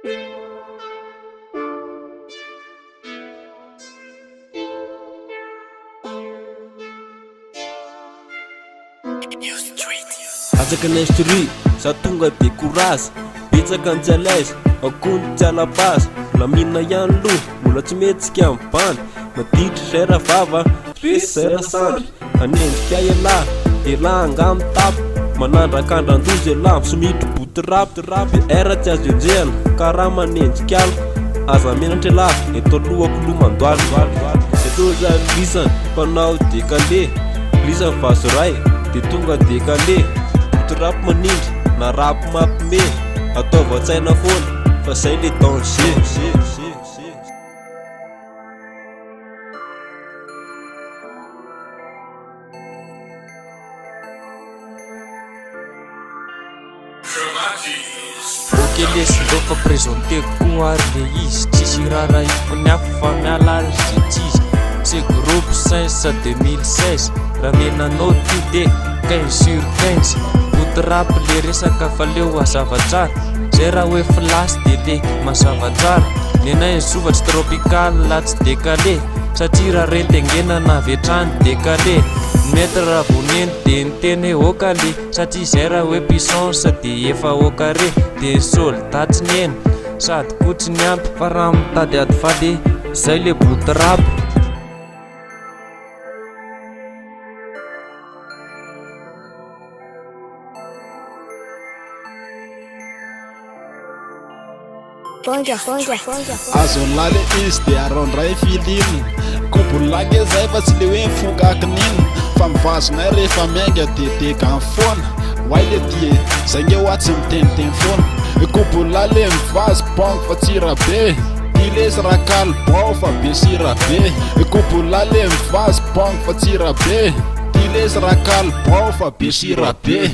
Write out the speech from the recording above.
Azaka n'instru, za tonga de courage. Betsaka ny tsy alaise, akony tsy alabase. Mbola mihina ihany loha, mbola tsy mihetsika amin'ny bandy. Maditry zay raha vava, resy zay raha sandry. Anendrika ialahy, ialahy angamy tapo. Manandrak'andran-dozy ialahy, misomitry botirapy. Era tsy azo enjehana, karaha manendrika ala. Aza menatra ialahy, eto alohako loha mandoaly. Eto zany lisany, mpanao décalé. Lisany vazoray, de tonga décalé. Botirapy manindry, na rapy mampime. Ataova tsaina foana, fa zay le danger. Lesy ndofa présenté koa le izy tsisy rara ifony afo fa miala arzitsizy ce groupe 5 2016 raha menanao ty de 15/15 botirapy le resaka fa leo azavatsara zay raha hoe flasy de le mazavatsara nenay zovatry tropical la tsy décalé satria raha rentengena na vetrany décalé mety raha voneny de niteny okale satria zay raha hoe puissance de efa au carré de soldat tsy neny sady kotsy ny ampy fa raha mitady ady fady zay le botirapy. Azo laly izy de arondray filiny kobolage zay fa tsy le hoe mifokakininy fa mivazonay rehefa miainga de deka ny foana wai le die zay nge hoa tsy miteniteny foana kobolale mivazy bank fa tsirabe ilesy rakal bao fa be sirabe kobolale mivazy bank fa tsirabe ilesy rakal bao fa be sirabe.